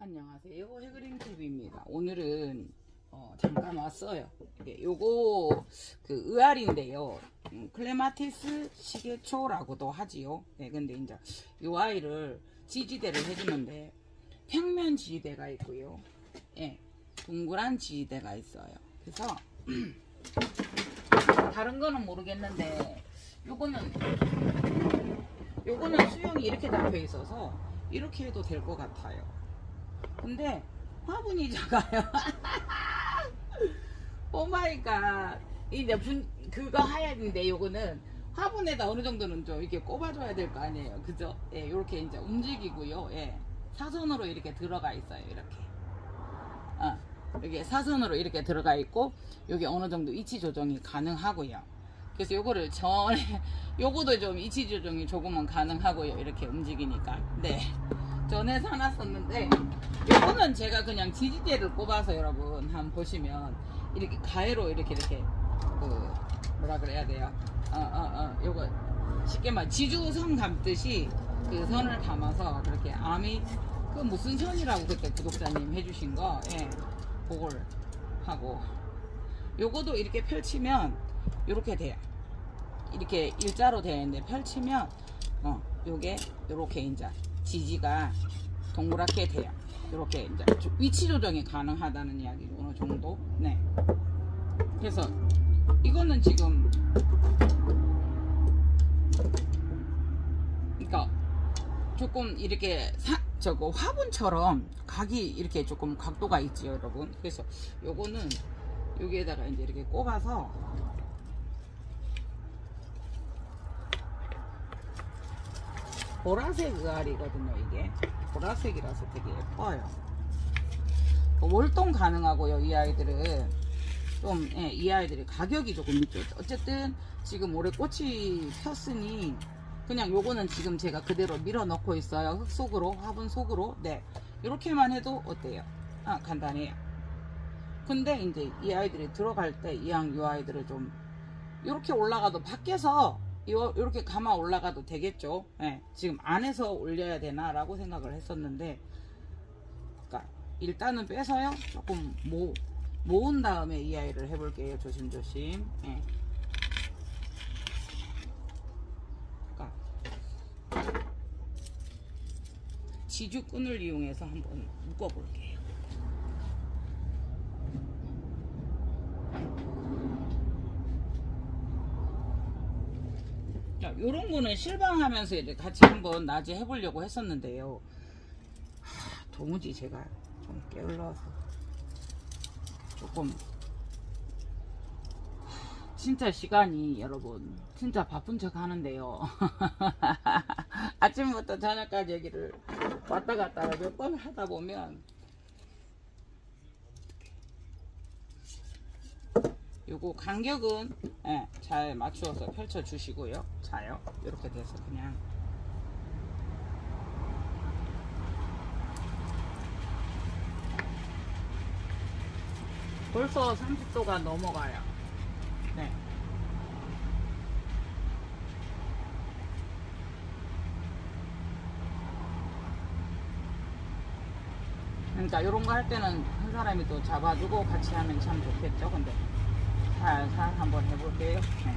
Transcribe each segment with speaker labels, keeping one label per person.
Speaker 1: 안녕하세요, 해그림 TV입니다. 오늘은 잠깐 왔어요. 요거 그 의알인데요. 클레마티스 시계초라고도 하지요. 네, 근데 이제 요 아이를 지지대를 해주는데 평면 지지대가 있고요. 예, 동그란 지지대가 있어요. 그래서 다른 거는 모르겠는데 요거는 수영이 이렇게 잡혀 있어서 이렇게 해도 될 것 같아요. 근데 화분이 작아요. 오마이갓. 이제 그거 하얀데 요거는 화분에다 어느 정도는 좀 이렇게 꼽아줘야 될 거 아니에요. 그죠? 예, 요렇게 이제 움직이고요. 예, 사선으로 이렇게 들어가 있어요. 이렇게. 여기 사선으로 이렇게 들어가 있고, 여기 어느 정도 위치 조정이 가능하고요. 그래서 요거를 요거도 좀 위치 조정이 조금은 가능하고요. 이렇게 움직이니까. 네. 전에 사놨었는데, 요거는 제가 그냥 지지대를 꼽아서 여러분 한번 보시면, 이렇게 가해로 이렇게 뭐라 그래야 돼요? 요거 쉽게 말 지주선 감듯이 그 선을 감아서 그렇게 암이 그 무슨 선이라고 그때 구독자님 해주신 거, 예, 그걸 하고, 요거도 이렇게 펼치면 요렇게 돼요. 이렇게 일자로 되어 있는데 펼치면 요게 요렇게 이제 지지가 동그랗게 돼요. 이렇게 이제 위치 조정이 가능하다는 이야기 어느 정도. 네. 그래서 이거는 지금 그러니까 조금 이렇게 저거 화분처럼 각이 이렇게 조금 각도가 있지요, 여러분. 그래서 요거는 여기에다가 이제 이렇게 꼽아서 보라색 의알이거든요. 이게 보라색이라서 되게 예뻐요. 월동 가능하고요. 이 아이들은 좀, 예, 이 아이들이 가격이 조금 있죠. 어쨌든 지금 올해 꽃이 폈으니 그냥 요거는 지금 제가 그대로 밀어 넣고 있어요. 흙 속으로, 화분 속으로. 네, 이렇게만 해도 어때요? 간단해요. 근데 이제 이 아이들이 들어갈 때 이 아이들을 좀 이렇게 올라가도 밖에서 이렇게 감아 올라가도 되겠죠. 예, 지금 안에서 올려야 되나 라고 생각을 했었는데, 그러니까 일단은 빼서요 조금 모은 다음에 이 아이를 해볼게요. 조심조심. 예. 그러니까 지주끈을 이용해서 한번 묶어볼게요. 요런 거는 실방하면서 이제 같이 한번 낮에 해보려고 했었는데요. 도무지 제가 좀 게을러서 조금 진짜 시간이 여러분 진짜 바쁜 척 하는데요. 아침부터 저녁까지 여기를 왔다 갔다 몇 번 하다 보면 요거 간격은, 예, 잘 맞추어서 펼쳐 주시고요. 자요. 이렇게 돼서 그냥 벌써 30도가 넘어가요. 네. 그러니까 요런 거 할 때는 한 사람이 또 잡아주고 같이 하면 참 좋겠죠. 근데 살살 한번 해볼게요. 네.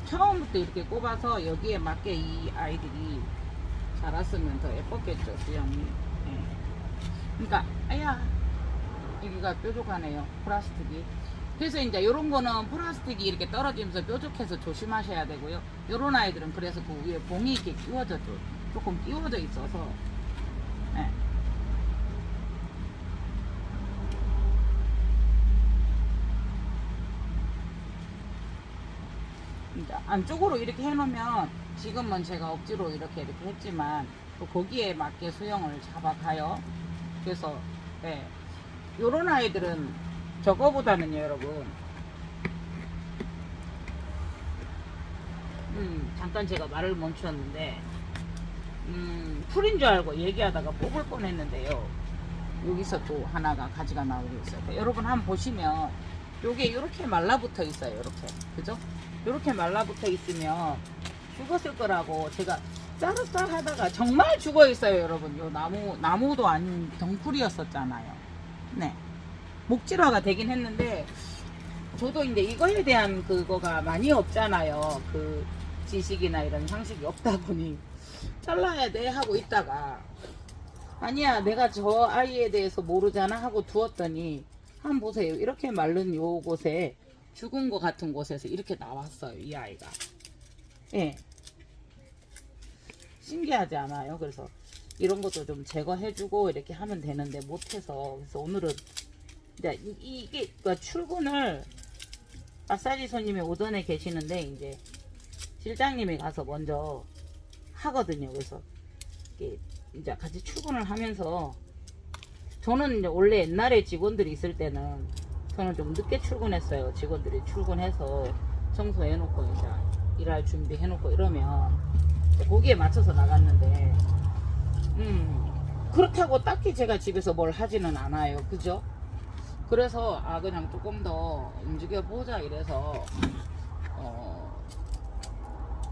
Speaker 1: 처음부터 이렇게 꼽아서 여기에 맞게 이 아이들이 자랐으면 더 예뻤겠죠, 수영이. 네. 그러니까 아야, 여기가 뾰족하네요, 플라스틱이. 그래서 이제 요런 거는 플라스틱이 이렇게 떨어지면서 뾰족해서 조심하셔야 되고요. 요런 아이들은 그래서 그 위에 봉이 이렇게 조금 끼워져 있어서, 네. 안쪽으로 이렇게 해놓으면 지금은 제가 억지로 이렇게 했지만 또 거기에 맞게 수영을 잡아가요. 그래서 네, 요런 아이들은 저거보다는요, 여러분. 잠깐 제가 말을 멈췄는데 풀인 줄 알고 얘기하다가 뽑을 뻔했는데요. 여기서 또 하나가 가지가 나오고 있어요. 여러분 한번 보시면 요게 이렇게 말라붙어 있어요. 이렇게, 그죠? 이렇게 말라붙어 있으면 죽었을 거라고 제가 자르자 하다가 정말 죽어 있어요, 여러분. 요 나무도 아닌 덩쿨이었었잖아요. 네. 목질화가 되긴 했는데, 저도 이제 이거에 대한 그거가 많이 없잖아요. 그 지식이나 이런 상식이 없다 보니 잘라야 돼 하고 있다가, 아니야, 내가 저 아이에 대해서 모르잖아 하고 두었더니, 한번 보세요. 이렇게 마른 요 곳에 죽은 것 같은 곳에서 이렇게 나왔어요, 이 아이가. 예. 신기하지 않아요? 그래서 이런 것도 좀 제거해주고 이렇게 하면 되는데 못해서, 그래서 오늘은 이제 이게 그러니까 출근을 마사지 손님이 오전에 계시는데 이제 실장님이 가서 먼저 하거든요. 그래서 이제 같이 출근을 하면서, 저는 이제 원래 옛날에 직원들이 있을 때는 저는 좀 늦게 출근했어요. 직원들이 출근해서 청소해놓고 이제 일할 준비해놓고 이러면 거기에 맞춰서 나갔는데, 그렇다고 딱히 제가 집에서 뭘 하지는 않아요. 그죠? 그래서 그냥 조금 더 움직여 보자 이래서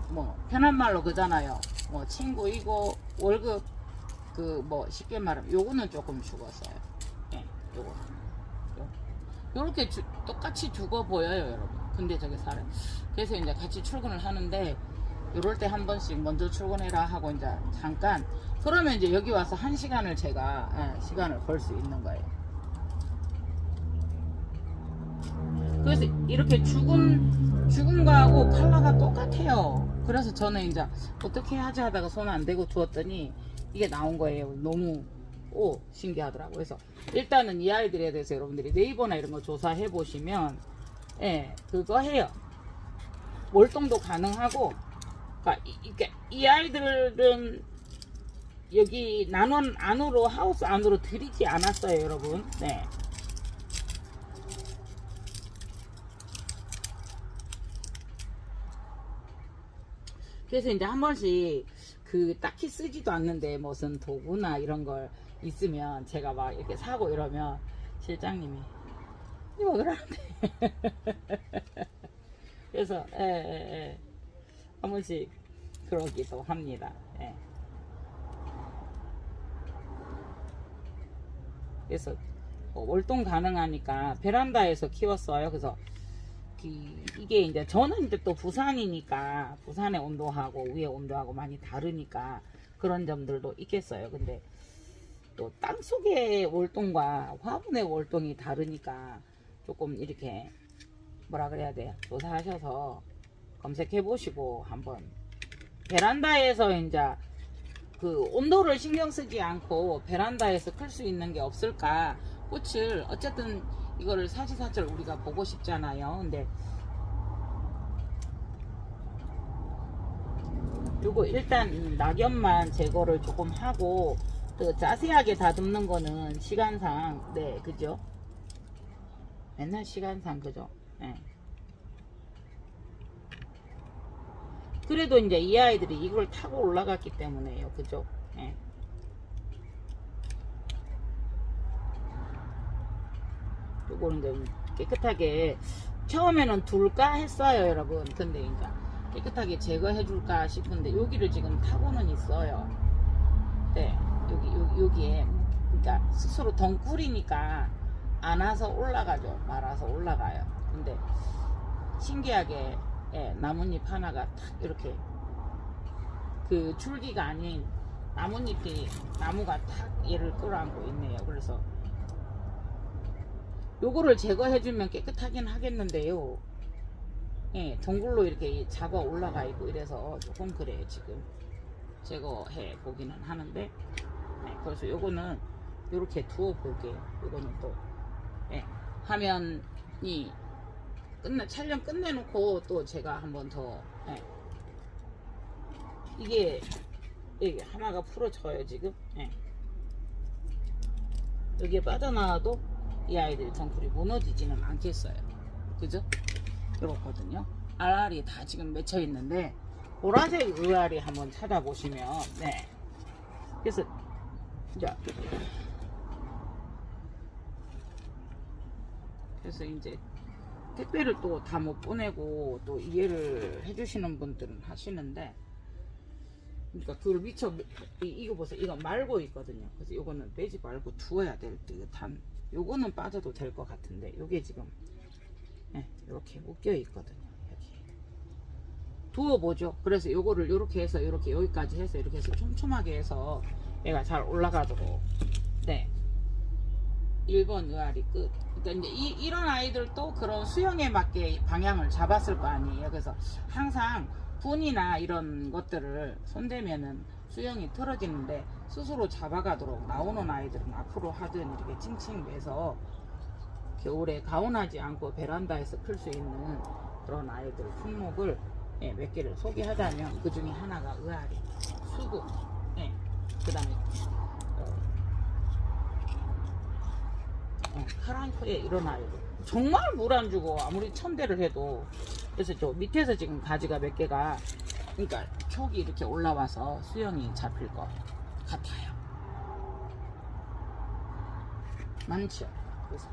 Speaker 1: 뭐 편한 말로 그잖아요. 뭐 친구이고 월급 뭐 쉽게 말하면 요거는 조금 죽었어요. 예, 요렇게 똑같이 죽어 보여요, 여러분. 근데 저게 사람. 그래서 이제 같이 출근을 하는데, 요럴 때 한 번씩 먼저 출근해라 하고 이제 잠깐, 그러면 이제 여기 와서 1시간을 제가 시간을 벌 수 있는 거예요. 그래서 이렇게 죽은 거하고 컬러가 똑같아요. 그래서 저는 이제 어떻게 하지 하다가 손 안 대고 두었더니 이게 나온 거예요. 너무 신기하더라고요. 그래서 일단은 이 아이들에 대해서 여러분들이 네이버나 이런 거 조사해 보시면, 예, 그거 해요. 월동도 가능하고, 그러니까 이 아이들은 여기 난원 안으로, 하우스 안으로 들이지 않았어요, 여러분. 네. 그래서 이제 한 번씩 딱히 쓰지도 않는데 무슨 도구나 이런 걸 있으면 제가 막 이렇게 사고 이러면 실장님이 이거 그러는데 그래서 한 번씩 그러기도 합니다. 예. 그래서 월동 가능하니까 베란다에서 키웠어요. 그래서 이게 이제 저는 이제 또 부산이니까 부산의 온도하고 위의 온도하고 많이 다르니까 그런 점들도 있겠어요. 근데 또 땅속의 월동과 화분의 월동이 다르니까 조금 이렇게 뭐라 그래야 돼요, 조사하셔서 검색해 보시고 한번, 베란다에서 이제 그 온도를 신경 쓰지 않고 베란다에서 클 수 있는 게 없을까, 꽃을 어쨌든 이거를 사시사철 우리가 보고 싶잖아요. 근데 요거 일단 낙엽만 제거를 조금 하고, 또 자세하게 다듬는 거는 시간상, 네, 그죠? 맨날 시간상, 그죠? 네. 그래도 이제 이 아이들이 이걸 타고 올라갔기 때문에요, 그죠? 네. 요거는 좀 깨끗하게 처음에는 둘까 했어요, 여러분. 근데 이제 깨끗하게 제거해 줄까 싶은데 여기를 지금 타고는 있어요. 네, 여기에 그러니까 스스로 덩굴이니까 안 와서 올라가죠. 말아서 올라가요. 근데 신기하게 나뭇잎 하나가 탁 이렇게 그 줄기가 아닌 나뭇잎이, 나무가 탁 얘를 끌어안고 있네요. 그래서 요거를 제거해주면 깨끗하긴 하겠는데요. 예, 동굴로 이렇게 자가 올라가 있고 이래서 조금 그래요. 지금 제거해 보기는 하는데, 네, 그래서 요거는 요렇게 두어 볼게요. 요거는 또 화면이 촬영 끝내놓고 또 제가 한번 더, 이게 하나가 풀어져요 지금. 여기에 빠져나와도 이 아이들이 덩굴이 무너지지는 않겠어요. 그죠? 이렇거든요. 알알이 다 지금 맺혀 있는데, 보라색 의알이 한번 찾아보시면, 네. 그래서 자, 그래서 이제 택배를 또 다 못 보내고 또 이해를 해주시는 분들은 하시는데, 그러니까 그걸 미처 이거 보세요. 이거 말고 있거든요. 그래서 요거는 빼지 말고 두어야 될 듯한. 요거는 빠져도 될 것 같은데 요게 지금 이렇게 묶여 있거든요. 여기 두어보죠. 그래서 요거를 요렇게 해서 이렇게 여기까지 해서 이렇게 해서 촘촘하게 해서 얘가 잘 올라가도록. 네. 1번 의아리 끝. 그러니까 이제 이런 아이들도 그런 수영에 맞게 방향을 잡았을 거 아니에요. 그래서 항상 분이나 이런 것들을 손대면은 수영이 틀어지는데 스스로 잡아가도록 나오는 아이들은 앞으로 하든 이렇게 칭칭 매서 겨울에 가온하지 않고 베란다에서 클 수 있는 그런 아이들 품목을 몇 개를 소개하자면 그 중에 하나가 의아리, 수국, 그 다음에 카랑크에 이런 아이들 정말 물 안 주고 아무리 천대를 해도. 그래서 저 밑에서 지금 가지가 몇 개가 그러니까 촉이 이렇게 올라와서 수영이 잡힐 것 같아요. 많죠. 그래서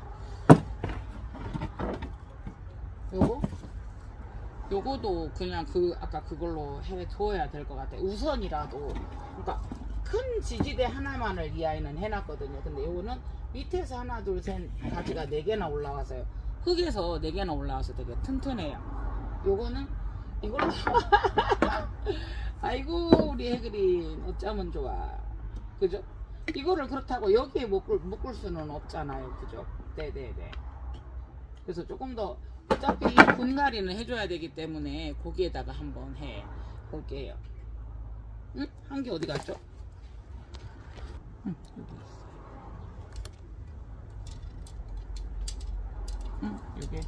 Speaker 1: 요거도 그냥 아까 그걸로 해 두어야 될 것 같아요. 우선이라도. 그러니까 큰 지지대 하나만을 이 아이는 해놨거든요. 근데 요거는 밑에서 하나 둘 셋 가지가 4개나 올라와서요. 흙에서 4개나 올라와서 되게 튼튼해요. 요거는 이걸로 아이고 우리 해그린 어쩌면 좋아. 그죠? 이거를 그렇다고 여기에 묶을 수는 없잖아요. 그죠? 네네네. 그래서 조금 더 어차피 분갈이는 해줘야 되기 때문에 거기에다가 한번 해 볼게요. 응? 한 개 어디 갔죠? 응, 여기 있어. 응, 요게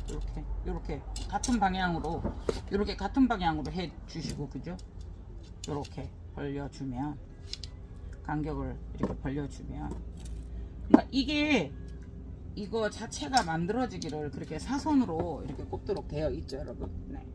Speaker 1: 요렇게 같은 방향으로 해 주시고, 그죠? 요렇게 벌려주면, 간격을 이렇게 벌려주면, 그러니까 이거 자체가 만들어지기를 그렇게 사선으로 이렇게 꼽도록 되어 있죠, 여러분. 네.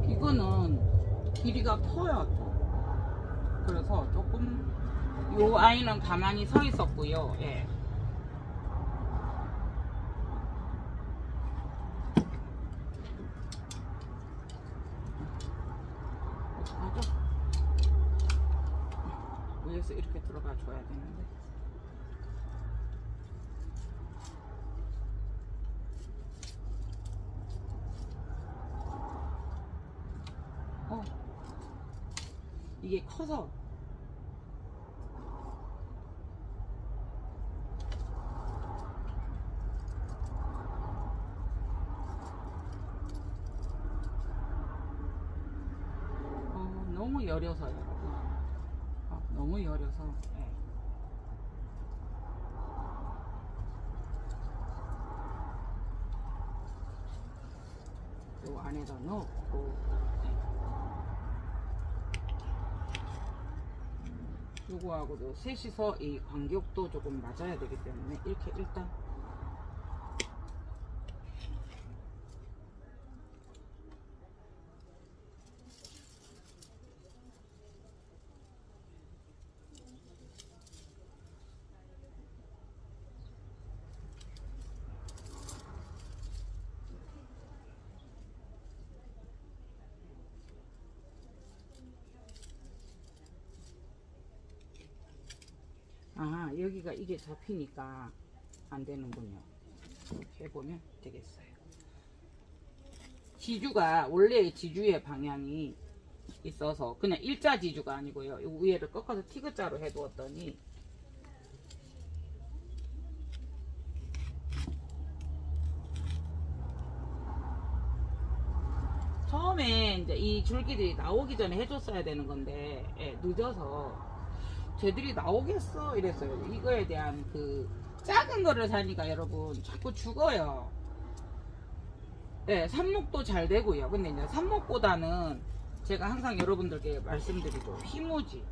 Speaker 1: 이거는 길이가 커요 또. 그래서 조금 요 아이는 가만히 서 있었고요. 예. 어떡하죠? 위에서 이렇게 들어가 줘야 되는데. 이게 커서 너무 여려서 여러분. 너무 여려서. 예. 요 안에다 넣고. 요거하고도 셋이서 이 간격도 조금 맞아야 되기 때문에 이렇게 일단 여기가 이게 잡히니까 안 되는군요. 이렇게 해보면 되겠어요. 지주가 원래 지주의 방향이 있어서 그냥 일자 지주가 아니고요. 이 위에를 꺾어서 티그자로 해두었더니 처음에 이제 이 줄기들이 나오기 전에 해줬어야 되는 건데 늦어서 쟤들이 나오겠어 이랬어요. 이거에 대한 그 작은 거를 사니까 여러분 자꾸 죽어요. 네, 삽목도 잘 되고요. 근데 이제 삽목보다는 제가 항상 여러분들께 말씀드리죠. 희모지.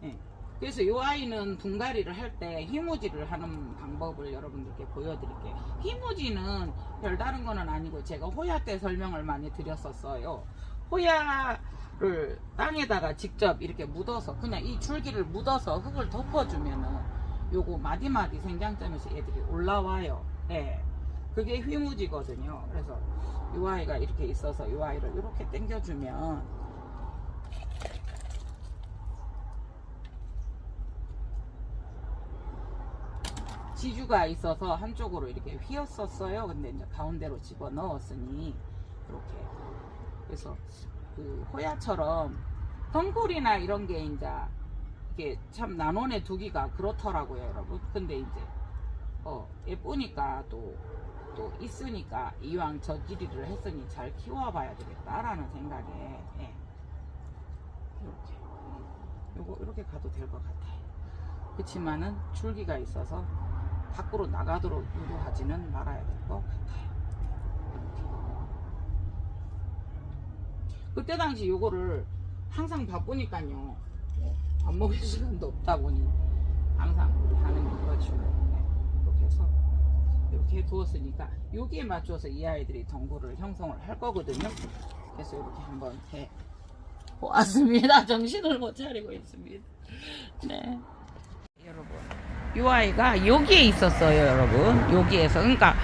Speaker 1: 예. 그래서 이 아이는 분갈이를 할 때 희모지를 하는 방법을 여러분들께 보여드릴게요. 희모지는 별다른 거는 아니고 제가 호야 때 설명을 많이 드렸었어요. 호야를 땅에다가 직접 이렇게 묻어서 그냥 이 줄기를 묻어서 흙을 덮어주면은 요거 마디마디 생장점에서 애들이 올라와요. 예. 그게 휘무지거든요. 그래서 이 아이가 이렇게 있어서 이 아이를 이렇게 당겨주면 지주가 있어서 한쪽으로 이렇게 휘었었어요. 근데 이제 가운데로 집어 넣었으니 이렇게. 그래서 그 호야처럼 덩굴이나 이런 게 이제 이게 참 난원에 두기가 그렇더라고요, 여러분. 근데 이제 예쁘니까 또 있으니까 이왕 저지리를 했으니 잘 키워봐야 되겠다라는 생각에 예. 이렇게 가도 될 것 같아요. 그렇지만은 줄기가 있어서 밖으로 나가도록 유도하지는 말아야 될 것 같아요. 그때 당시 요거를 항상 바쁘니까요. 밥 먹을 시간도 없다 보니 항상 우리 하는 게 그렇죠. 네. 이렇게 해서 이렇게 두었으니까 여기에 맞춰서 이 아이들이 덩굴을 형성을 할 거거든요. 그래서 이렇게 한번 해 보았습니다. 정신을 못 차리고 있습니다. 네, 여러분, 이 아이가 여기에 있었어요, 여러분. 여기에서 그러니까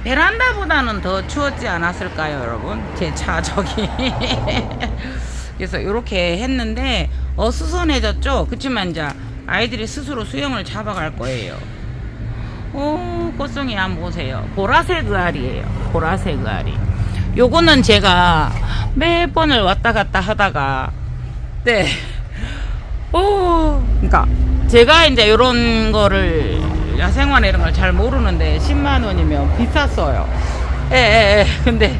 Speaker 1: 베란다보다는 더 추웠지 않았을까요, 여러분? 제 차 저기. 그래서 이렇게 했는데 어수선해졌죠. 그치만 이제 아이들이 스스로 수영을 잡아갈 거예요. 오, 꽃송이 한번 보세요. 보라색 알이에요. 보라색 알이. 요거는 제가 몇 번을 왔다 갔다 하다가 네. 오, 그러니까 제가 이제 요런 거를 야생화나 이런 걸 잘 모르는데 10만 원이면 비쌌어요. 예. 근데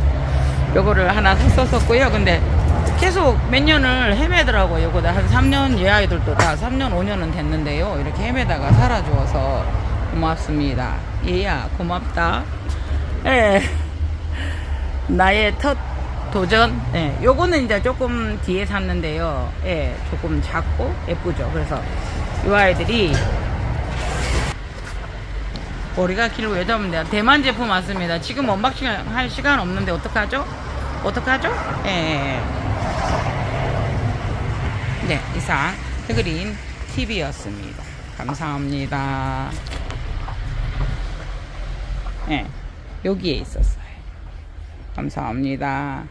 Speaker 1: 요거를 하나 샀었고요. 근데 계속 몇 년을 헤매더라고요. 요거 한 3년, 얘 아이들도 다 3년, 5년은 됐는데요. 이렇게 헤매다가 살아주어서 고맙습니다. 얘야, 고맙다. 예. 나의 첫 도전. 예. 요거는 이제 조금 뒤에 샀는데요. 예. 조금 작고 예쁘죠. 그래서 요 아이들이 머리가 길고 여자분들 대만 제품 왔습니다. 지금 언박싱 할 시간 없는데 어떡하죠? 예. 네, 이상 그린 TV였습니다. 감사합니다. 네, 여기에 있었어요. 감사합니다.